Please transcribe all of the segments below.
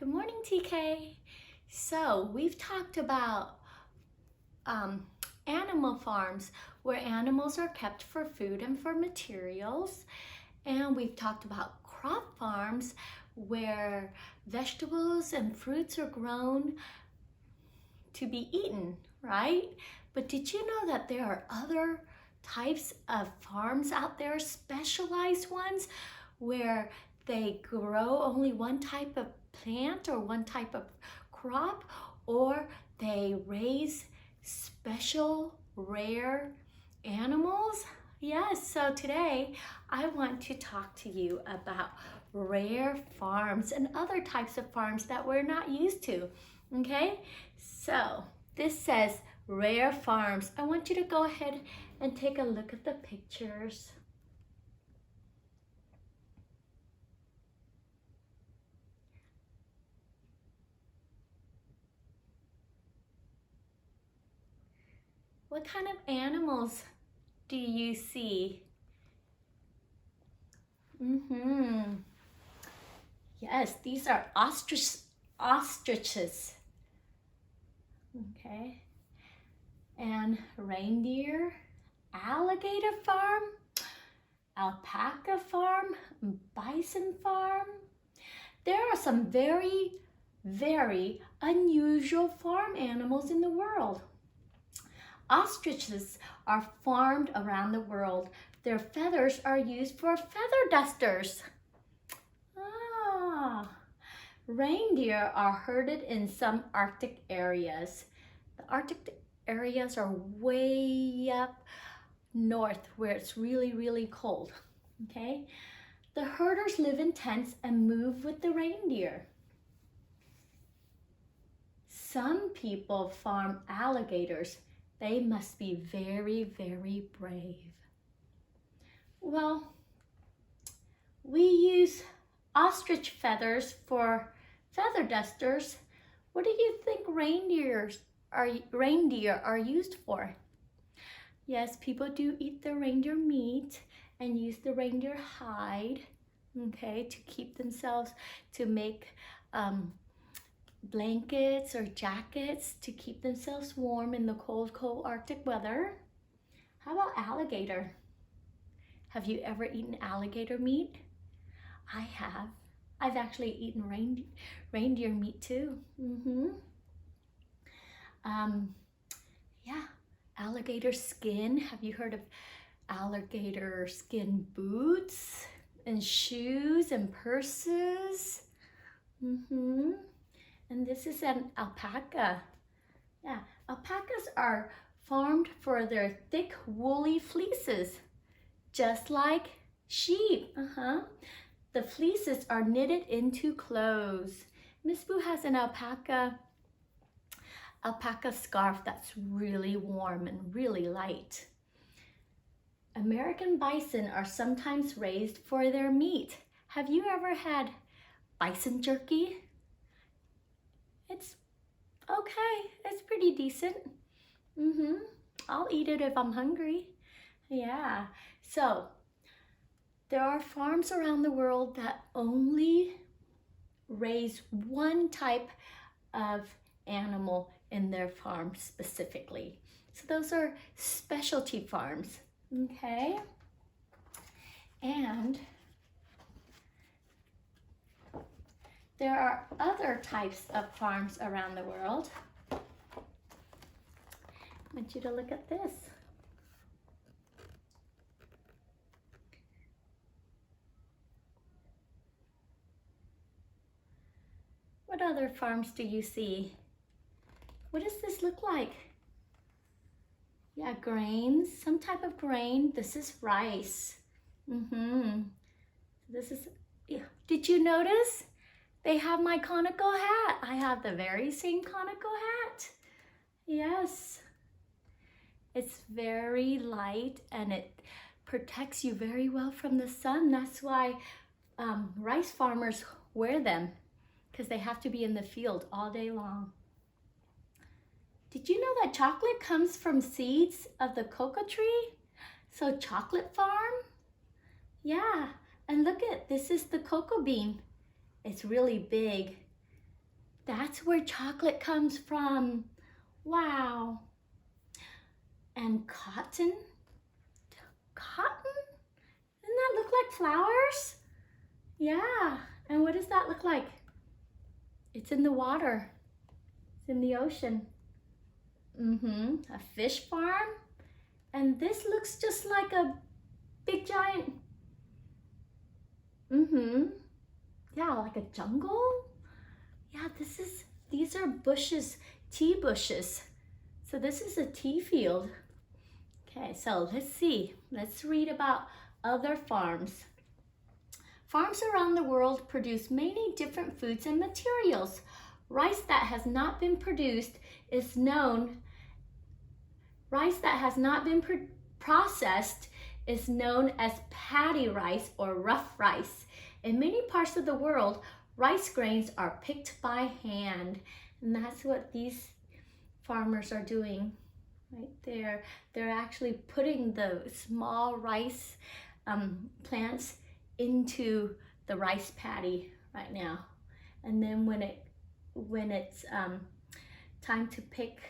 Good morning, TK. So we've talked about animal farms where animals are kept for food and for materials. And we've talked about crop farms where vegetables and fruits are grown to be eaten, right? But did you know that there are other types of farms out there, specialized ones, where they grow only one type of plant or one type of crop, or they raise special rare animals? Yes, so today I want to talk to you about rare farms and other types of farms that we're not used to, okay? So this says rare farms. I want you to go ahead and take a look at the pictures. What kind of animals do you see? Yes, these are ostriches. Okay. And reindeer, alligator farm, alpaca farm, bison farm. There are some very, very unusual farm animals in the world. Ostriches are farmed around the world. Their feathers are used for feather dusters. Reindeer are herded in some Arctic areas. The Arctic areas are way up north where it's really, really cold, okay? The herders live in tents and move with the reindeer. Some people farm alligators. They must be very, very brave. Well, we use ostrich feathers for feather dusters. What do you think reindeer are used for? Yes, people do eat the reindeer meat and use the reindeer hide, okay, to keep themselves, to make blankets or jackets to keep themselves warm in the cold, cold Arctic weather. How about alligator? Have you ever eaten alligator meat? I have. I've actually eaten reindeer meat too. Yeah, alligator skin. Have you heard of alligator skin boots and shoes and purses? And this is an alpaca. Yeah, alpacas are farmed for their thick woolly fleeces, just like sheep. The fleeces are knitted into clothes. Miss Boo has an alpaca scarf that's really warm and really light. American bison are sometimes raised for their meat. Have you ever had bison jerky? It's okay, it's pretty decent. I'll eat it if I'm hungry. Yeah, so there are farms around the world that only raise one type of animal in their farm specifically. So those are specialty farms, okay? And there are other types of farms around the world. I want you to look at this. What other farms do you see? What does this look like? Yeah, grains, some type of grain. This is rice. This is, yeah. Did you notice? They have my conical hat. I have the very same conical hat. Yes. It's very light and it protects you very well from the sun. That's why rice farmers wear them, because they have to be in the field all day long. Did you know that chocolate comes from seeds of the cocoa tree? So chocolate farm? Yeah, and look at, this is the cocoa bean. It's really big. That's where chocolate comes from. Wow. And cotton? Cotton? Doesn't that look like flowers? Yeah. And what does that look like? It's in the water. It's in the ocean. A fish farm. And this looks just like a big giant, yeah, like a jungle. Yeah, these are bushes, tea bushes. So this is a tea field. Okay, so let's see. Let's read about other farms. Farms around the world produce many different foods and materials. Rice that has not been processed is known as paddy rice or rough rice. In many parts of the world, rice grains are picked by hand. And that's what these farmers are doing right there. They're actually putting the small rice plants into the rice paddy right now. And then when it's time to pick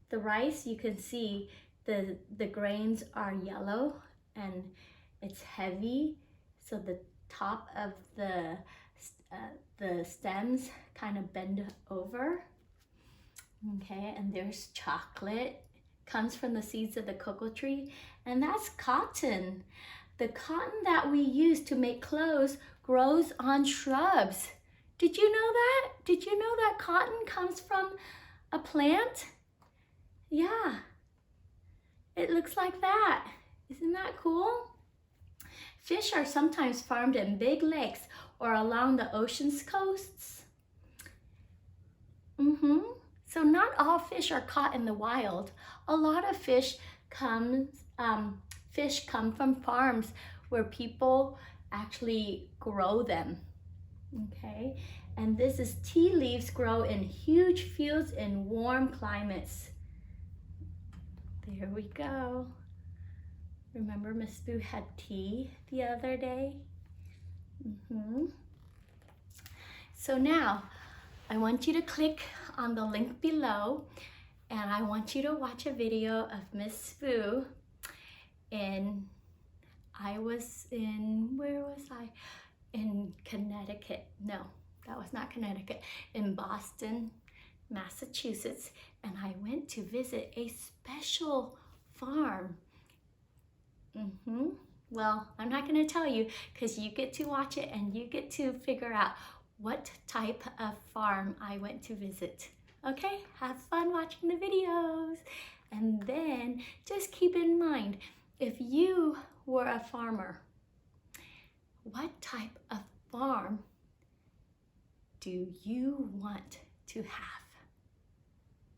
the rice, you can see the grains are yellow and it's heavy. So the top of the stems kind of bend over. Okay, and there's chocolate. Comes from the seeds of the cocoa tree. And that's cotton. The cotton that we use to make clothes grows on shrubs. Did you know that? Did you know that cotton comes from a plant? Yeah, it looks like that. Isn't that cool? Fish are sometimes farmed in big lakes or along the ocean's coasts. So not all fish are caught in the wild. A lot of fish come from farms where people actually grow them. Okay, and this is tea leaves grow in huge fields in warm climates. There we go. Remember Miss Boo had tea the other day? So now I want you to click on the link below and I want you to watch a video of Miss Boo where was I? In Connecticut. No, that was not Connecticut. In Boston, Massachusetts, and I went to visit a special farm. Well, I'm not going to tell you because you get to watch it and you get to figure out what type of farm I went to visit. Okay, have fun watching the videos. And then just keep in mind, if you were a farmer, what type of farm do you want to have?